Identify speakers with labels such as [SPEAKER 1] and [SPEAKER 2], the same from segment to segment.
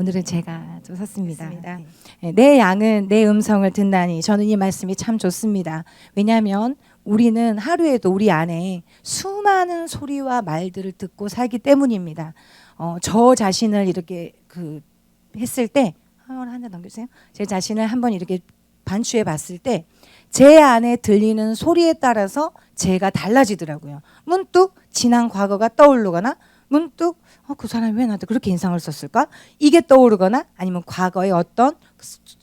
[SPEAKER 1] 오늘은 제가 좀 샀습니다. 네. 내 양은 내 음성을 듣나니. 저는 이 말씀이 참 좋습니다. 왜냐하면 우리는 하루에도 우리 안에 수많은 소리와 말들을 듣고 살기 때문입니다. 저 자신을 이렇게 했을 때 한 잔 넘겨주세요. 제 자신을 한번 이렇게 반추해 봤을 때 제 안에 들리는 소리에 따라서 제가 달라지더라고요. 문득 지난 과거가 떠오르거나 문득 그 사람이 왜 나한테 그렇게 인상을 썼을까? 이게 떠오르거나 아니면 과거의 어떤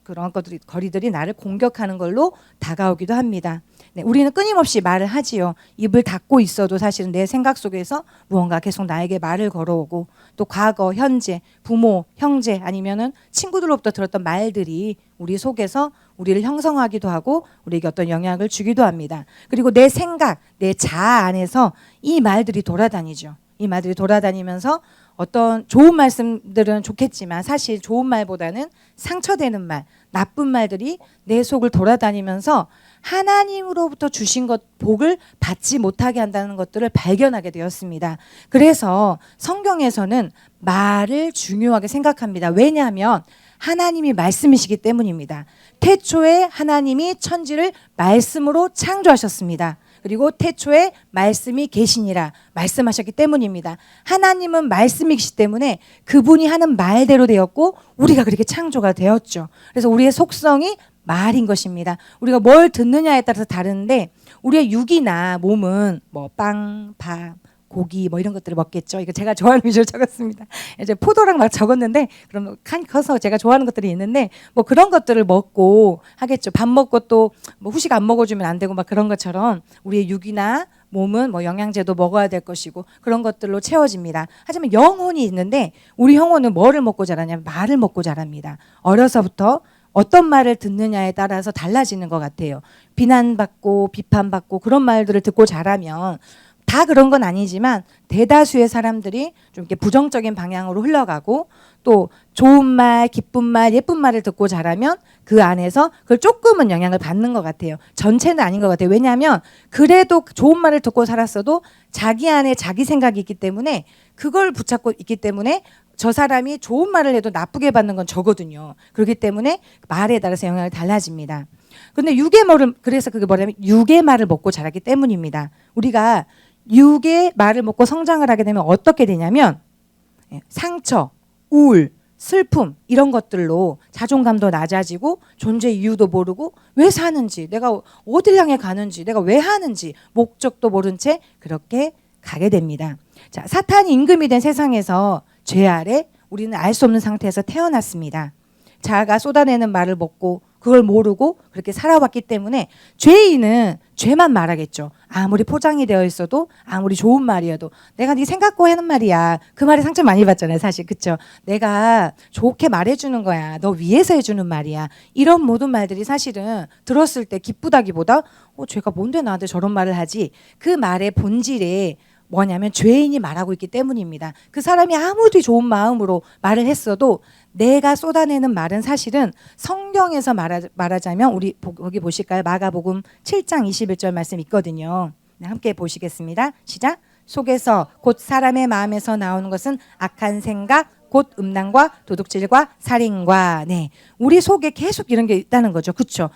[SPEAKER 1] 그런 거리들이 나를 공격하는 걸로 다가오기도 합니다. 네, 우리는 끊임없이 말을 하지요. 입을 닫고 있어도 사실은 내 생각 속에서 무언가 계속 나에게 말을 걸어오고 또 과거, 현재, 부모, 형제 아니면은 친구들로부터 들었던 말들이 우리 속에서 우리를 형성하기도 하고 우리에게 어떤 영향을 주기도 합니다. 그리고 내 생각, 내 자아 안에서 이 말들이 돌아다니죠. 이 말들이 돌아다니면서 어떤 좋은 말씀들은 좋겠지만 사실 좋은 말보다는 상처되는 말, 나쁜 말들이 내 속을 돌아다니면서 하나님으로부터 주신 것, 복을 받지 못하게 한다는 것들을 발견하게 되었습니다. 그래서 성경에서는 말을 중요하게 생각합니다. 왜냐하면 하나님이 말씀이시기 때문입니다. 태초에 하나님이 천지를 말씀으로 창조하셨습니다. 그리고 태초에 말씀이 계시니라 말씀하셨기 때문입니다. 하나님은 말씀이시기 때문에 그분이 하는 말대로 되었고 우리가 그렇게 창조가 되었죠. 그래서 우리의 속성이 말인 것입니다. 우리가 뭘 듣느냐에 따라서 다른데 우리의 육이나 몸은 뭐 빵, 밥, 고기 뭐 이런 것들을 먹겠죠. 이거 제가 좋아하는 위주로 적었습니다. 이제 포도랑 막 적었는데 그럼 칸 커서 제가 좋아하는 것들이 있는데 뭐 그런 것들을 먹고 하겠죠. 밥 먹고 또 뭐 후식 안 먹어주면 안 되고 막 그런 것처럼 우리의 육이나 몸은 뭐 영양제도 먹어야 될 것이고 그런 것들로 채워집니다. 하지만 영혼이 있는데 우리 영혼은 뭐를 먹고 자라냐면 말을 먹고 자랍니다. 어려서부터 어떤 말을 듣느냐에 따라서 달라지는 것 같아요. 비난받고 비판받고 그런 말들을 듣고 자라면 다 그런 건 아니지만 대다수의 사람들이 좀 이렇게 부정적인 방향으로 흘러가고 또 좋은 말, 기쁜 말, 예쁜 말을 듣고 자라면 그 안에서 그걸 조금은 영향을 받는 것 같아요. 전체는 아닌 것 같아요. 왜냐하면 그래도 좋은 말을 듣고 살았어도 자기 안에 자기 생각이 있기 때문에 그걸 붙잡고 있기 때문에 저 사람이 좋은 말을 해도 나쁘게 받는 건 저거든요. 그렇기 때문에 말에 따라서 영향이 달라집니다. 그런데 육의 말은 그래서 그게 뭐냐면 육의 말을 먹고 자라기 때문입니다. 우리가 육의 말을 먹고 성장을 하게 되면 어떻게 되냐면 상처, 우울, 슬픔 이런 것들로 자존감도 낮아지고 존재의 이유도 모르고 왜 사는지 내가 어딜 향해 가는지 내가 왜 하는지 목적도 모른 채 그렇게 가게 됩니다. 자, 사탄이 임금이 된 세상에서 죄 아래 우리는 알 수 없는 상태에서 태어났습니다. 자아가 쏟아내는 말을 먹고 그걸 모르고 그렇게 살아왔기 때문에 죄인은 죄만 말하겠죠. 아무리 포장이 되어 있어도 아무리 좋은 말이어도 내가 네 생각고 하는 말이야. 그 말에 상처 많이 받잖아요. 사실 그렇죠. 내가 좋게 말해주는 거야. 너 위해서 해주는 말이야. 이런 모든 말들이 사실은 들었을 때 기쁘다기보다 쟤가 뭔데 나한테 저런 말을 하지. 그 말의 본질에 뭐냐면 죄인이 말하고 있기 때문입니다. 그 사람이 아무리 좋은 마음으로 말을 했어도 내가 쏟아내는 말은 사실은 성경에서 말하자면 우리 거기 보실까요? 마가복음 7장 21절 말씀 있거든요. 네, 함께 보시겠습니다. 시작. 속에서 곧 사람의 마음에서 나오는 것은 악한 생각 곧 음란과 도둑질과 살인과 네, 우리 속에 계속 이런 게 있다는 거죠. 그렇죠?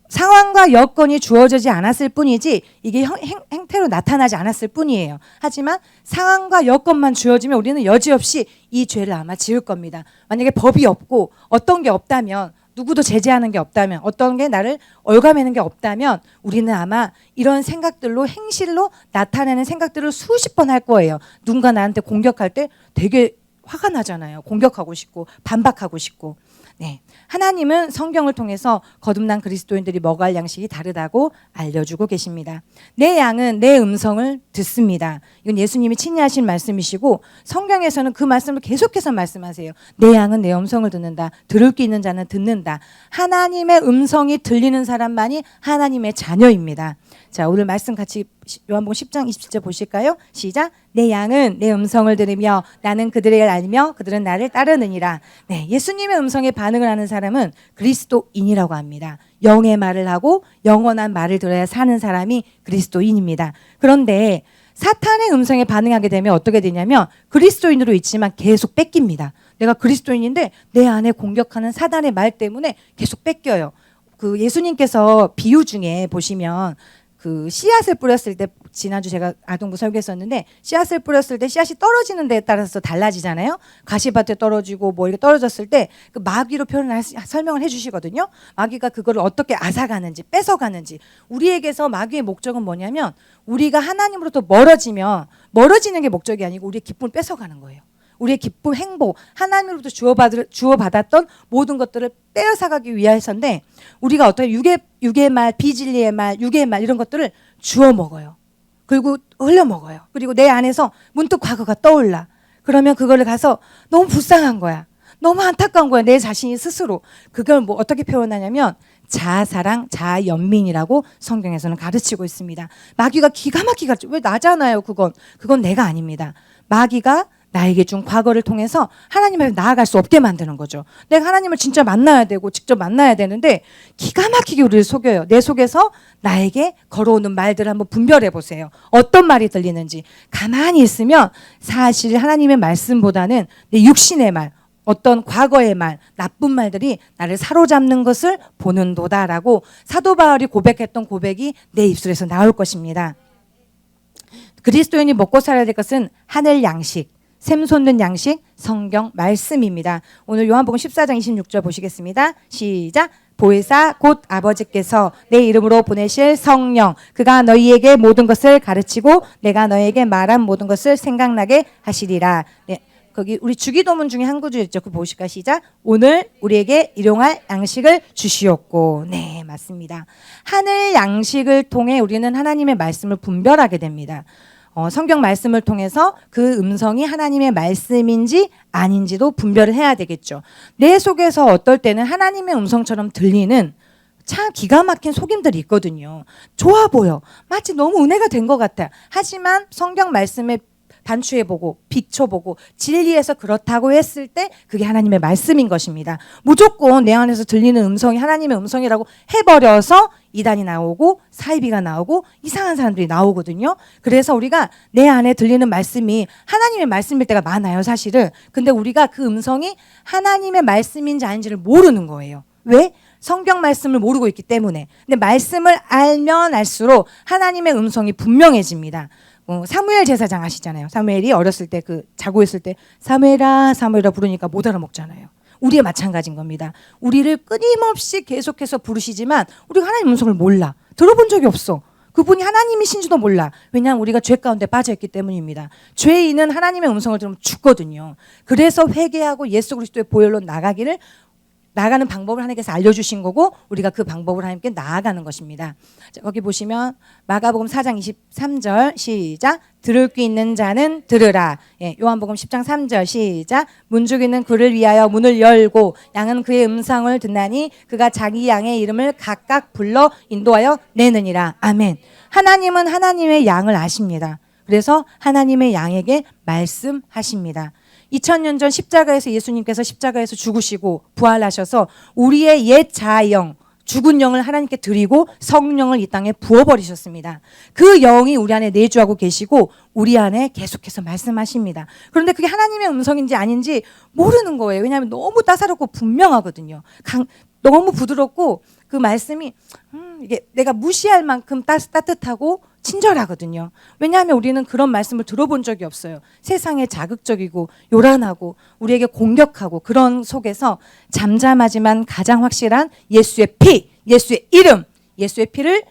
[SPEAKER 1] 상황과 여건이 주어지지 않았을 뿐이지 이게 행태로 나타나지 않았을 뿐이에요. 하지만 상황과 여건만 주어지면 우리는 여지없이 이 죄를 아마 지을 겁니다. 만약에 법이 없고 어떤 게 없다면 누구도 제재하는 게 없다면 어떤 게 나를 옭아매는 게 없다면 우리는 아마 이런 생각들로 행실로 나타내는 생각들을 수십 번 할 거예요. 누군가 나한테 공격할 때 되게 화가 나잖아요. 공격하고 싶고 반박하고 싶고. 네, 하나님은 성경을 통해서 거듭난 그리스도인들이 먹어야 할 양식이 다르다고 알려주고 계십니다. 내 양은 내 음성을 듣습니다. 이건 예수님이 친히 하신 말씀이시고 성경에서는 그 말씀을 계속해서 말씀하세요. 내 양은 내 음성을 듣는다. 들을 게 있는 자는 듣는다. 하나님의 음성이 들리는 사람만이 하나님의 자녀입니다. 자, 오늘 말씀 같이 요한복음 10장 27절 보실까요? 시작. 내 양은 내 음성을 들으며 나는 그들을 알며 그들은 나를 따르느니라. 네, 예수님의 음성에 반응을 하는 사람은 그리스도인이라고 합니다. 영의 말을 하고 영원한 말을 들어야 사는 사람이 그리스도인입니다. 그런데 사탄의 음성에 반응하게 되면 어떻게 되냐면 그리스도인으로 있지만 계속 뺏깁니다. 내가 그리스도인인데 내 안에 공격하는 사단의 말 때문에 계속 뺏겨요. 그 예수님께서 비유 중에 보시면 그 씨앗을 뿌렸을 때, 지난주 제가 아동부 설교했었는데 씨앗을 뿌렸을 때 씨앗이 떨어지는 데에 따라서 달라지잖아요. 가시밭에 떨어지고 뭐 이렇게 떨어졌을 때 그 마귀로 설명을 해주시거든요. 마귀가 그거를 어떻게 앗아가는지 뺏어가는지. 우리에게서 마귀의 목적은 뭐냐면 우리가 하나님으로부터 멀어지는 게 목적이 아니고 우리의 기쁨을 뺏어가는 거예요. 우리의 기쁨, 행복, 하나님으로부터 주어받았던 모든 것들을 빼앗아가기 위해서인데 우리가 어떻게 육의 말, 비진리의 말, 육의 말 이런 것들을 주워 먹어요. 그리고 흘려 먹어요. 그리고 내 안에서 문득 과거가 떠올라. 그러면 그거를 가서 너무 불쌍한 거야. 너무 안타까운 거야. 내 자신이 스스로. 그걸 뭐 어떻게 표현하냐면 자아사랑, 자아연민이라고 성경에서는 가르치고 있습니다. 마귀가 기가 막히게 가르쳐. 왜 나잖아요. 그건 내가 아닙니다. 마귀가 나에게 준 과거를 통해서 하나님 앞에 나아갈 수 없게 만드는 거죠. 내가 하나님을 진짜 만나야 되고 직접 만나야 되는데 기가 막히게 우리를 속여요. 내 속에서 나에게 걸어오는 말들을 한번 분별해 보세요. 어떤 말이 들리는지. 가만히 있으면 사실 하나님의 말씀보다는 내 육신의 말, 어떤 과거의 말, 나쁜 말들이 나를 사로잡는 것을 보는도다라고 사도 바울이 고백했던 고백이 내 입술에서 나올 것입니다. 그리스도인이 먹고 살아야 될 것은 하늘 양식, 샘솟는 양식, 성경 말씀입니다. 오늘 요한복음 14장 26절 보시겠습니다. 시작. 보혜사 곧 아버지께서 내 이름으로 보내실 성령, 그가 너희에게 모든 것을 가르치고 내가 너희에게 말한 모든 것을 생각나게 하시리라. 네, 거기 우리 주기도문 중에 한 구절 있죠. 그거 보실까? 시작. 오늘 우리에게 일용할 양식을 주시옵고. 네, 맞습니다. 하늘 양식을 통해 우리는 하나님의 말씀을 분별하게 됩니다. 성경 말씀을 통해서 그 음성이 하나님의 말씀인지 아닌지도 분별을 해야 되겠죠. 내 속에서 어떨 때는 하나님의 음성처럼 들리는 참 기가 막힌 속임들이 있거든요. 좋아 보여. 마치 너무 은혜가 된 것 같아. 하지만 성경 말씀에 반추해보고 비춰보고 진리에서 그렇다고 했을 때 그게 하나님의 말씀인 것입니다. 무조건 내 안에서 들리는 음성이 하나님의 음성이라고 해버려서 이단이 나오고 사이비가 나오고 이상한 사람들이 나오거든요. 그래서 우리가 내 안에 들리는 말씀이 하나님의 말씀일 때가 많아요, 사실은. 근데 우리가 그 음성이 하나님의 말씀인지 아닌지를 모르는 거예요. 왜? 성경 말씀을 모르고 있기 때문에. 근데 말씀을 알면 알수록 하나님의 음성이 분명해집니다. 사무엘 제사장 아시잖아요. 사무엘이 어렸을 때 자고 있을 때 사무엘아 사무엘아 부르니까 못 알아먹잖아요. 우리의 마찬가지인 겁니다. 우리를 끊임없이 계속해서 부르시지만 우리가 하나님 음성을 몰라. 들어본 적이 없어. 그분이 하나님이신지도 몰라. 왜냐하면 우리가 죄 가운데 빠져있기 때문입니다. 죄인은 하나님의 음성을 들으면 죽거든요. 그래서 회개하고 예수 그리스도의 보혈로 나가는 방법을 하나님께서 알려주신 거고 우리가 그 방법을 하나님께 나아가는 것입니다. 자, 거기 보시면 마가복음 4장 23절 시작. 들을 귀 있는 자는 들으라. 예, 요한복음 10장 3절 시작. 문지기는 그를 위하여 문을 열고 양은 그의 음성을 듣나니 그가 자기 양의 이름을 각각 불러 인도하여 내느니라. 아멘. 하나님은 하나님의 양을 아십니다. 그래서 하나님의 양에게 말씀하십니다. 2000년 전 십자가에서 예수님께서 십자가에서 죽으시고 부활하셔서 우리의 옛 자아영, 죽은 영을 하나님께 드리고 성령을 이 땅에 부어버리셨습니다. 그 영이 우리 안에 내주하고 계시고 우리 안에 계속해서 말씀하십니다. 그런데 그게 하나님의 음성인지 아닌지 모르는 거예요. 왜냐하면 너무 따사롭고 분명하거든요. 너무 부드럽고 그 말씀이 이게 내가 무시할 만큼 따뜻하고 친절하거든요. 왜냐하면 우리는 그런 말씀을 들어본 적이 없어요. 세상에 자극적이고 요란하고 우리에게 공격하고 그런 속에서 잠잠하지만 가장 확실한 예수의 피, 예수의 이름, 예수의 피를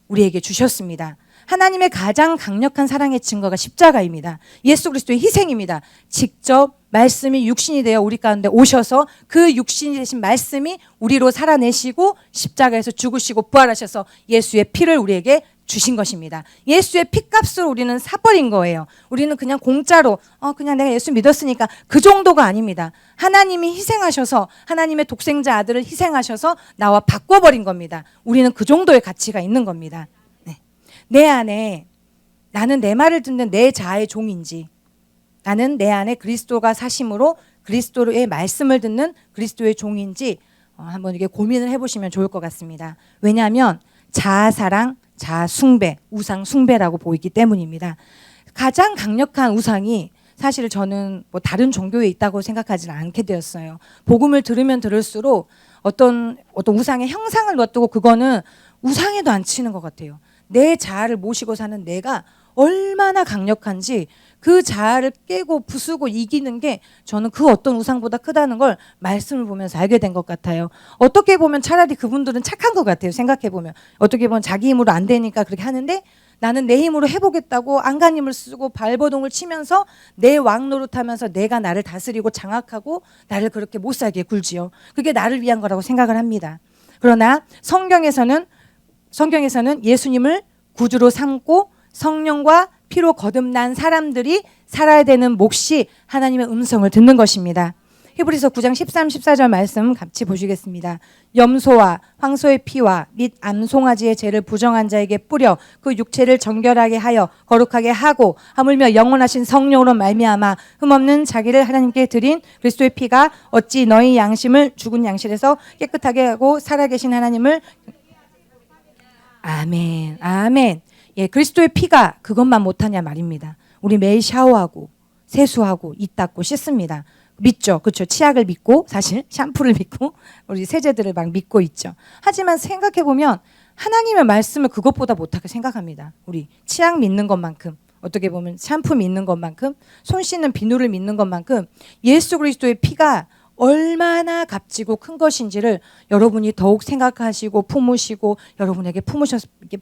[SPEAKER 1] 우리에게 주셨습니다. 하나님의 가장 강력한 사랑의 증거가 십자가입니다. 예수 그리스도의 희생입니다. 직접 말씀이 육신이 되어 우리 가운데 오셔서 그 육신이 되신 말씀이 우리로 살아내시고 십자가에서 죽으시고 부활하셔서 예수의 피를 우리에게 주신 것입니다. 예수의 피값으로 우리는 사버린 거예요. 우리는 그냥 공짜로 그냥 내가 예수 믿었으니까 그 정도가 아닙니다. 하나님이 희생하셔서 하나님의 독생자 아들을 희생하셔서 나와 바꿔버린 겁니다. 우리는 그 정도의 가치가 있는 겁니다. 네. 내 안에 나는 내 말을 듣는 내 자아의 종인지 나는 내 안에 그리스도가 사심으로 그리스도의 말씀을 듣는 그리스도의 종인지 한번 이게 고민을 해보시면 좋을 것 같습니다. 왜냐하면 자아사랑 자숭배, 우상숭배라고 보이기 때문입니다. 가장 강력한 우상이 사실 저는 뭐 다른 종교에 있다고 생각하지는 않게 되었어요. 복음을 들으면 들을수록 어떤 우상의 형상을 놔두고 그거는 우상에도 안 치는 것 같아요. 내 자아를 모시고 사는 내가 얼마나 강력한지 그 자아를 깨고 부수고 이기는 게 저는 그 어떤 우상보다 크다는 걸 말씀을 보면서 알게 된 것 같아요. 어떻게 보면 차라리 그분들은 착한 것 같아요. 생각해보면. 어떻게 보면 자기 힘으로 안 되니까 그렇게 하는데 나는 내 힘으로 해보겠다고 안간힘을 쓰고 발버둥을 치면서 내 왕 노릇하면서 내가 나를 다스리고 장악하고 나를 그렇게 못 살게 굴지요. 그게 나를 위한 거라고 생각을 합니다. 그러나 성경에서는 예수님을 구주로 삼고 성령과 피로 거듭난 사람들이 살아야 되는 몫이 하나님의 음성을 듣는 것입니다. 히브리서 9장 13, 14절 말씀 같이 보시겠습니다. 염소와 황소의 피와 및 암송아지의 죄를 부정한 자에게 뿌려 그 육체를 정결하게 하여 거룩하게 하고 하물며 영원하신 성령으로 말미암아 흠없는 자기를 하나님께 드린 그리스도의 피가 어찌 너희 양심을 죽은 양실에서 깨끗하게 하고 살아계신 하나님을 아멘, 아멘. 예, 그리스도의 피가 그것만 못하냐 말입니다. 우리 매일 샤워하고 세수하고 입 닦고 씻습니다. 믿죠. 그렇죠. 치약을 믿고 사실 샴푸를 믿고 우리 세제들을 막 믿고 있죠. 하지만 생각해보면 하나님의 말씀을 그것보다 못하게 생각합니다. 우리 치약 믿는 것만큼 어떻게 보면 샴푸 믿는 것만큼 손 씻는 비누를 믿는 것만큼 예수 그리스도의 피가 얼마나 값지고 큰 것인지를 여러분이 더욱 생각하시고 품으시고 여러분에게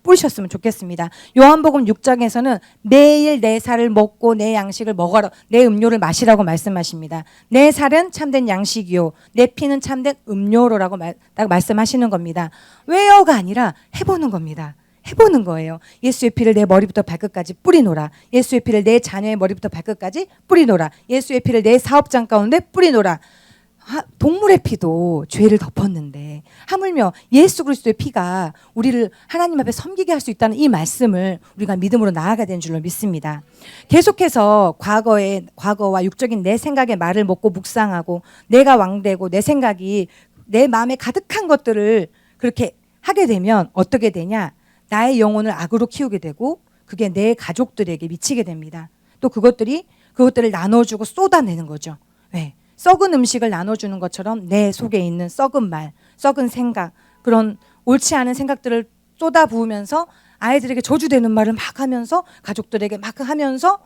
[SPEAKER 1] 뿌리셨으면 좋겠습니다. 요한복음 6장에서는 매일 내 살을 먹고 내 양식을 먹어라, 내 음료를 마시라고 말씀하십니다. 내 살은 참된 양식이요 내 피는 참된 음료로라고 딱 말씀하시는 겁니다. 왜요가 아니라 해보는 겁니다. 해보는 거예요. 예수의 피를 내 머리부터 발끝까지 뿌리노라. 예수의 피를 내 자녀의 머리부터 발끝까지 뿌리노라. 예수의 피를 내 사업장 가운데 뿌리노라. 동물의 피도 죄를 덮었는데 하물며 예수 그리스도의 피가 우리를 하나님 앞에 섬기게 할 수 있다는 이 말씀을 우리가 믿음으로 나아가야 되는 줄로 믿습니다. 계속해서 과거와 육적인 내 생각의 말을 먹고 묵상하고 내가 왕되고 내 생각이 내 마음에 가득한 것들을 그렇게 하게 되면 어떻게 되냐? 나의 영혼을 악으로 키우게 되고 그게 내 가족들에게 미치게 됩니다. 또 그것들을 나눠주고 쏟아내는 거죠. 왜? 썩은 음식을 나눠주는 것처럼 내 속에 있는 썩은 말, 썩은 생각, 그런 옳지 않은 생각들을 쏟아부으면서 아이들에게 저주되는 말을 막 하면서 가족들에게 막 하면서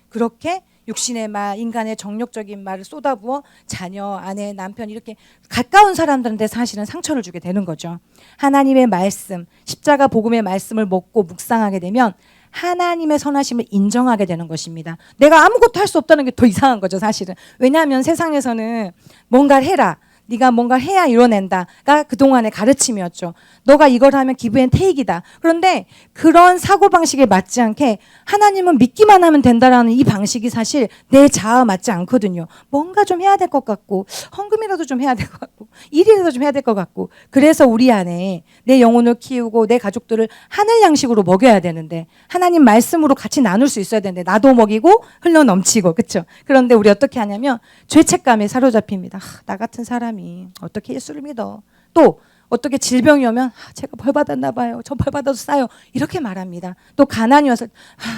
[SPEAKER 1] 그렇게 육신의 말, 인간의 정욕적인 말을 쏟아부어 자녀, 아내, 남편 이렇게 가까운 사람들한테 사실은 상처를 주게 되는 거죠. 하나님의 말씀, 십자가 복음의 말씀을 먹고 묵상하게 되면 하나님의 선하심을 인정하게 되는 것입니다. 내가 아무것도 할 수 없다는 게 더 이상한 거죠, 사실은. 왜냐하면 세상에서는 뭔가를 해라. 네가 뭔가 해야 이뤄낸다가 그동안의 가르침이었죠. 너가 이걸 하면 기브앤 테이크이다. 그런데 그런 사고방식에 맞지 않게 하나님은 믿기만 하면 된다라는 이 방식이 사실 내 자아와 맞지 않거든요. 뭔가 좀 해야 될 것 같고 헌금이라도 좀 해야 될 것 같고 일이라도 좀 해야 될 것 같고 그래서 우리 안에 내 영혼을 키우고 내 가족들을 하늘 양식으로 먹여야 되는데 하나님 말씀으로 같이 나눌 수 있어야 되는데 나도 먹이고 흘러넘치고 그렇죠. 그런데 우리 어떻게 하냐면 죄책감에 사로잡힙니다. 나 같은 사람이 어떻게 예수를 믿어. 또 어떻게 질병이 오면 제가 벌 받았나 봐요. 저 벌 받아도 싸요. 이렇게 말합니다. 또 가난이 와서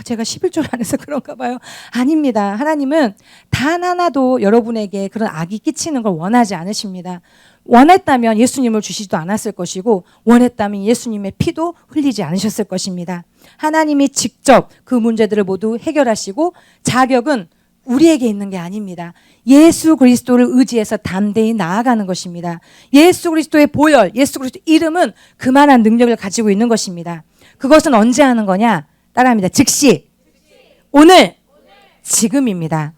[SPEAKER 1] 제가 11조를 안 해서 그런가 봐요. 아닙니다. 하나님은 단 하나도 여러분에게 그런 악이 끼치는 걸 원하지 않으십니다. 원했다면 예수님을 주시지도 않았을 것이고 원했다면 예수님의 피도 흘리지 않으셨을 것입니다. 하나님이 직접 그 문제들을 모두 해결하시고 자격은 우리에게 있는 게 아닙니다. 예수 그리스도를 의지해서 담대히 나아가는 것입니다. 예수 그리스도의 보혈, 예수 그리스도 이름은 그만한 능력을 가지고 있는 것입니다. 그것은 언제 하는 거냐? 따라합니다. 즉시, 오늘, 지금입니다.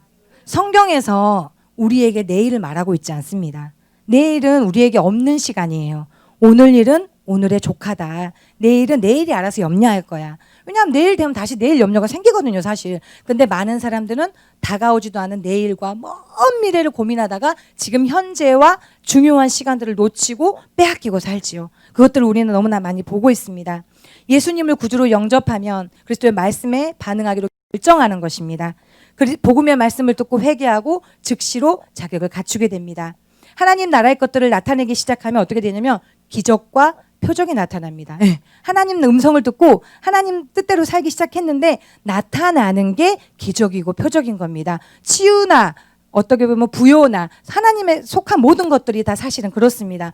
[SPEAKER 1] 성경에서 우리에게 내일을 말하고 있지 않습니다. 내일은 우리에게 없는 시간이에요. 오늘 일은 오늘의 조카다. 내일은 내일이 알아서 염려할 거야. 왜냐하면 내일 되면 다시 내일 염려가 생기거든요, 사실. 근데 많은 사람들은 다가오지도 않은 내일과 먼 미래를 고민하다가 지금 현재와 중요한 시간들을 놓치고 빼앗기고 살지요. 그것들을 우리는 너무나 많이 보고 있습니다. 예수님을 구주로 영접하면 그리스도의 말씀에 반응하기로 결정하는 것입니다. 복음의 말씀을 듣고 회개하고 즉시로 자격을 갖추게 됩니다. 하나님 나라의 것들을 나타내기 시작하면 어떻게 되냐면 기적과 표적이 나타납니다. 하나님 음성을 듣고 하나님 뜻대로 살기 시작했는데 나타나는 게 기적이고 표적인 겁니다. 치유나 어떻게 보면 부요나 하나님의 속한 모든 것들이 다 사실은 그렇습니다.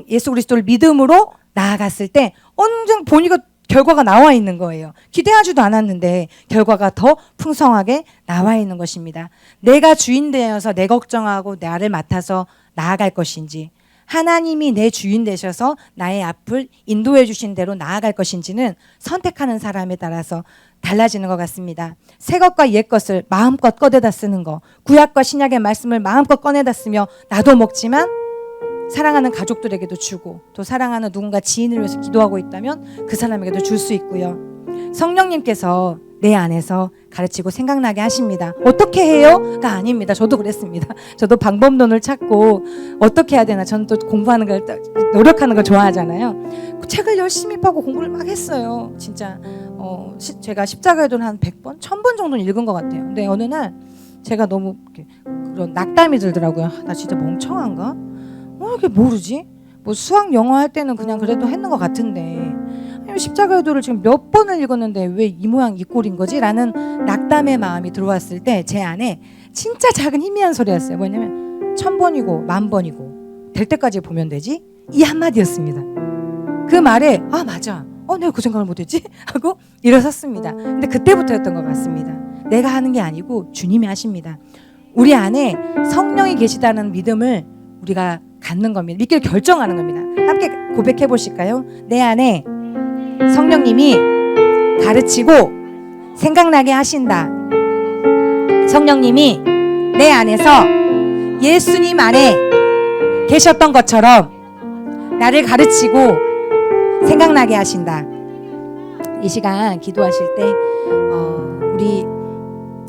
[SPEAKER 1] 예수 그리스도를 믿음으로 나아갔을 때 언젠 보니까 결과가 나와 있는 거예요. 기대하지도 않았는데 결과가 더 풍성하게 나와 있는 것입니다. 내가 주인 되어서 내 걱정하고 나를 맡아서 나아갈 것인지, 하나님이 내 주인 되셔서 나의 앞을 인도해 주신 대로 나아갈 것인지는 선택하는 사람에 따라서 달라지는 것 같습니다. 새 것과 옛 것을 마음껏 꺼내다 쓰는 거, 구약과 신약의 말씀을 마음껏 꺼내다 쓰며 나도 먹지만 사랑하는 가족들에게도 주고, 또 사랑하는 누군가 지인을 위해서 기도하고 있다면 그 사람에게도 줄 수 있고요. 성령님께서 내 안에서 가르치고 생각나게 하십니다. 어떻게 해요?가 아닙니다. 저도 그랬습니다. 저도 방법론을 찾고 어떻게 해야 되나, 저는 또 공부하는 걸, 노력하는 걸 좋아하잖아요. 책을 열심히 파고 공부를 막 했어요. 진짜 제가 십자가의 도는 한 100번, 1000번 정도는 읽은 것 같아요. 근데 어느 날 제가 너무 그런 낙담이 들더라고요. 나 진짜 멍청한가? 이렇게 모르지? 뭐 수학 영어 할 때는 그냥 그래도 했는 것 같은데 십자가의 도를 지금 몇 번을 읽었는데 왜 이 모양 이 꼴인 거지? 라는 낙담의 마음이 들어왔을 때 제 안에 진짜 작은 희미한 소리였어요. 뭐냐면 1000번이고 10,000번이고 될 때까지 보면 되지? 이 한마디였습니다. 그 말에 아 맞아, 내가 그 생각을 못했지? 하고 일어섰습니다. 근데 그때부터였던 것 같습니다. 내가 하는 게 아니고 주님이 하십니다. 우리 안에 성령이 계시다는 믿음을 우리가 갖는 겁니다. 믿기를 결정하는 겁니다. 함께 고백해 보실까요? 내 안에 성령님이 가르치고 생각나게 하신다. 성령님이 내 안에서 예수님 안에 계셨던 것처럼 나를 가르치고 생각나게 하신다. 이 시간 기도하실 때 우리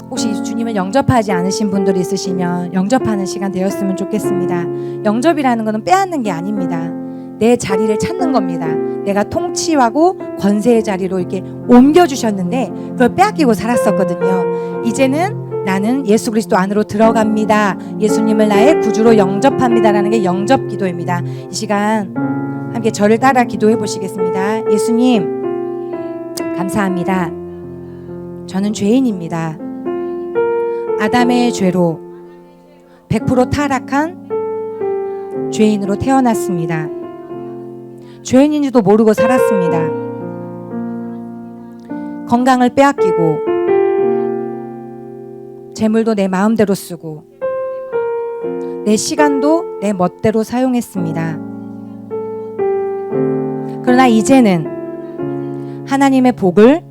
[SPEAKER 1] 혹시 주님을 영접하지 않으신 분들이 있으시면 영접하는 시간 되었으면 좋겠습니다. 영접이라는 것은 빼앗는 게 아닙니다. 내 자리를 찾는 겁니다. 내가 통치하고 권세의 자리로 이렇게 옮겨주셨는데 그걸 빼앗기고 살았었거든요. 이제는 나는 예수 그리스도 안으로 들어갑니다. 예수님을 나의 구주로 영접합니다라는 게 영접 기도입니다. 이 시간 함께 저를 따라 기도해 보시겠습니다. 예수님, 감사합니다. 저는 죄인입니다. 아담의 죄로 100% 타락한 죄인으로 태어났습니다. 죄인인지도 모르고 살았습니다. 건강을 빼앗기고 재물도 내 마음대로 쓰고 내 시간도 내 멋대로 사용했습니다. 그러나 이제는 하나님의 복을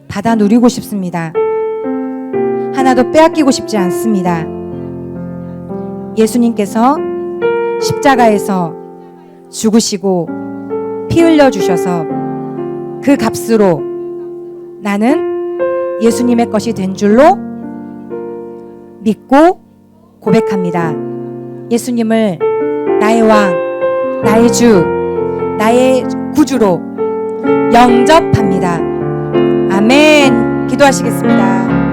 [SPEAKER 1] 받아 누리고 싶습니다. 하나도 빼앗기고 싶지 않습니다. 예수님께서 십자가에서 죽으시고 피 흘려 주셔서 그 값으로 나는 예수님의 것이 된 줄로 믿고 고백합니다. 예수님을 나의 왕, 나의 주, 나의 구주로 영접합니다. 아멘. 기도하시겠습니다.